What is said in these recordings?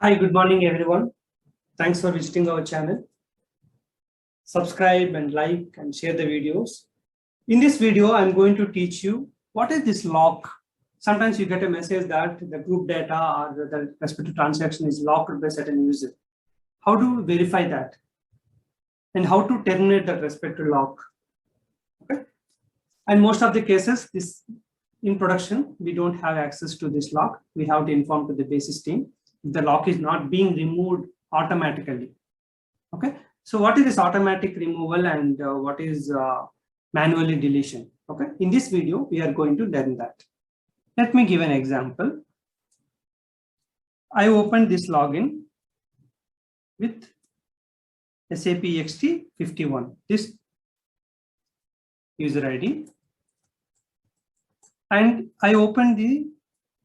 Hi, good morning, everyone. Thanks for visiting our channel. Subscribe and like and share the videos. In this video, I'm going to teach you what is this lock. Sometimes you get a message that the group data or the respective transaction is locked by certain user. How to verify that? And how to terminate that respective lock? Okay. And most of the cases, this in production, we don't have access to this lock. We have to inform to the basis team. The lock is not being removed automatically. Okay, so what is this automatic removal and what is manually deletion? Okay, in this video we are going to learn that. Let me give an example. I opened this login with SAP XT51, this user ID, and I opened the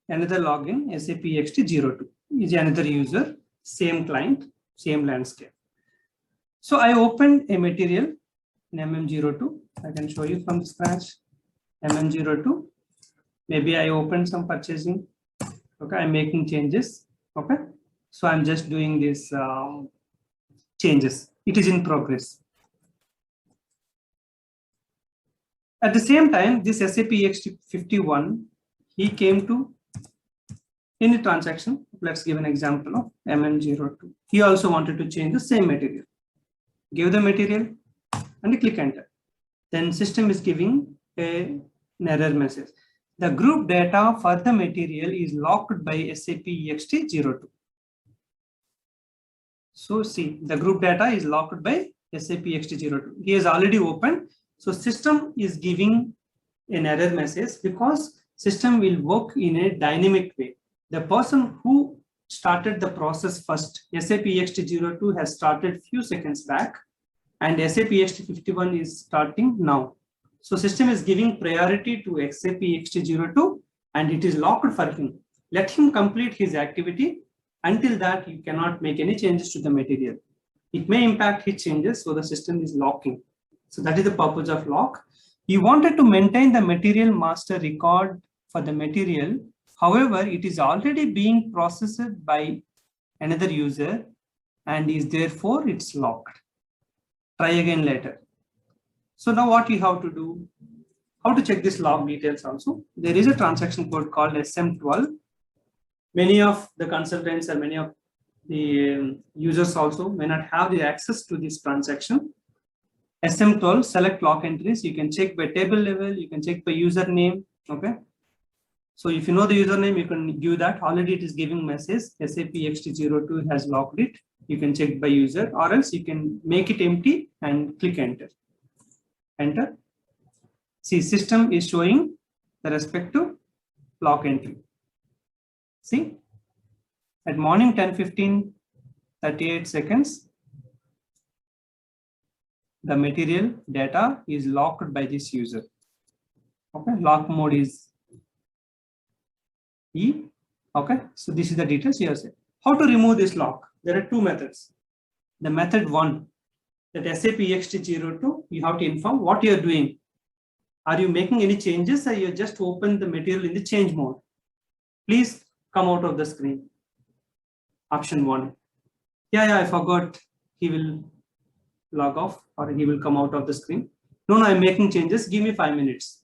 another login SAP XT02 is another user, same client, same landscape. So I opened a material in MM02. I can show you from scratch. MM02. Maybe I opened some purchasing. Okay, I'm making changes. Okay, so I'm just doing this changes. It is in progress. At the same time, this SAP XT51, he came to any transaction. Let's give an example of MM02. He also wanted to change the same material. Give the material and click enter. Then system is giving an error message. The group data for the material is locked by SAP XT02. So see, the group data is locked by SAP XT02. He has already opened. So system is giving an error message because system will work in a dynamic way. The person who started the process first, SAP XT02 has started few seconds back, and SAP XT51 is starting now. So system is giving priority to SAP XT02 and it is locked for him. Let him complete his activity. Until that, you cannot make any changes to the material. It may impact his changes, so the system is locking. So that is the purpose of lock. You wanted to maintain the material master record for the material. However, it is already being processed by another user and is therefore it's locked. Try again later. So now what you have to do, how to check this log details also. There is a transaction code called SM12. Many of the consultants and many of the users also may not have the access to this transaction. SM12, select lock entries. You can check by table level, you can check by username. Okay. So if you know the username, you can give that. Already it is giving message SAP XT02 has locked it. You can check by user, or else you can make it empty and click enter. Enter. See, system is showing the respective lock entry. See, at morning 10:15, 38 seconds, the material data is locked by this user. Okay, lock mode is E. Okay, so this is the details here. How to remove this lock? There are two methods. The method one, that SAP XT02, you have to inform what you are doing. Are you making any changes or you just open the material in the change mode? Please come out of the screen. Option one. Yeah, I forgot. He will log off or he will come out of the screen. No, I'm making changes. Give me 5 minutes.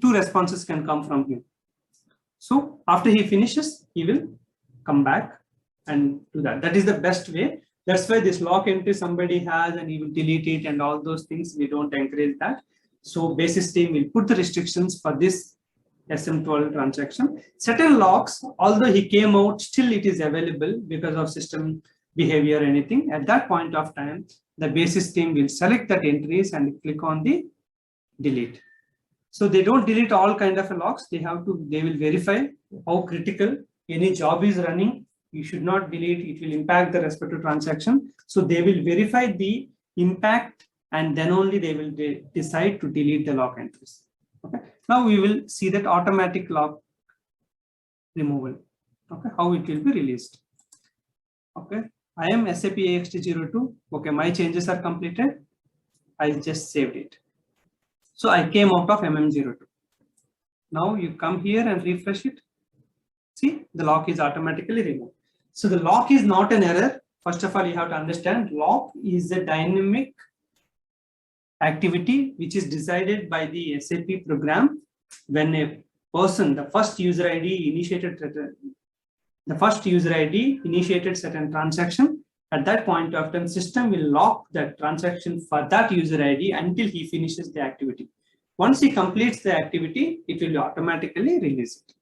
Two responses can come from him. So after he finishes, he will come back and do that. That is the best way. That's why this lock entry somebody has and he will delete it and all those things. We don't encourage that. So basis team will put the restrictions for this SM12 transaction. Certain locks, although he came out, still it is available because of system behavior or anything. At that point of time, the basis team will select that entries and click on the delete. So they don't delete all kind of locks. They will verify how critical any job is running. You should not delete, it will impact the respective transaction. So they will verify the impact and then only they will decide to delete the lock entries. Okay. Now we will see that automatic lock removal. Okay, how it will be released. Okay, I am SAP XT02. Okay, my changes are completed. I just saved it. So I came out of MM02. Now you come here and refresh it. See, the lock is automatically removed. So the lock is not an error. First of all, you have to understand lock is a dynamic activity which is decided by the SAP program when a person, the first user ID initiated certain transaction. At that point of time, system will lock that transaction for that user ID until he finishes the activity. Once he completes the activity, it will automatically release it.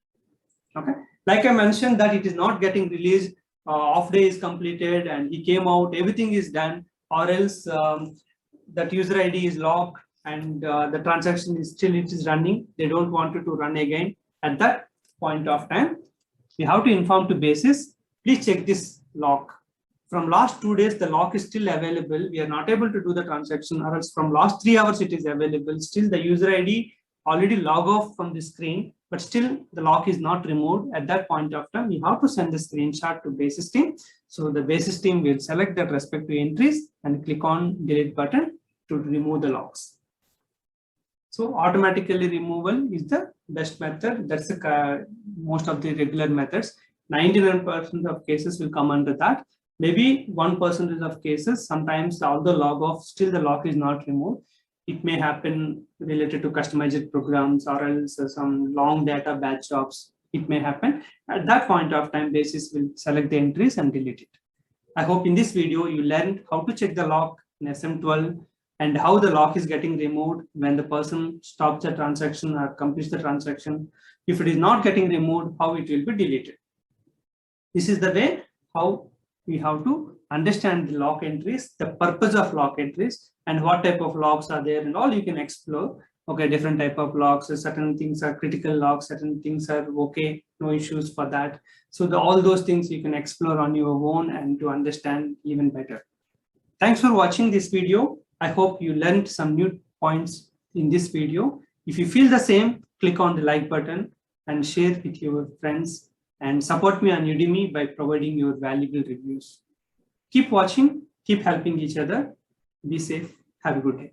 Okay. Like I mentioned that it is not getting released, off day is completed and he came out, everything is done, or else that user ID is locked and the transaction is still it is running. They don't want it to run again. At that point of time, we have to inform to basis, please check this lock. From last 2 days, the lock is still available. We are not able to do the transaction, or else from last 3 hours, it is available. Still, the user ID already log off from the screen, but still the lock is not removed. At that point of time, we have to send the screenshot to basis team. So the basis team will select that respective entries and click on delete button to remove the locks. So automatically removal is the best method. That's the most of the regular methods. 99% of cases will come under that. Maybe 1% of cases, sometimes although log off, still the lock is not removed. It may happen related to customized programs or else some long data batch jobs. It may happen. At that point of time, basis will select the entries and delete it. I hope in this video you learned how to check the lock in SM12 and how the lock is getting removed when the person stops the transaction or completes the transaction. If it is not getting removed, how it will be deleted. This is the way how we have to understand the lock entries, the purpose of lock entries, and what type of locks are there and all you can explore. Okay, different type of locks, certain things are critical locks, certain things are okay, no issues for that. So all those things you can explore on your own and to understand even better. Thanks for watching this video. I hope you learned some new points in this video. If you feel the same, click on the like button and share with your friends and support me on Udemy by providing your valuable reviews. Keep watching, keep helping each other. Be safe. Have a good day.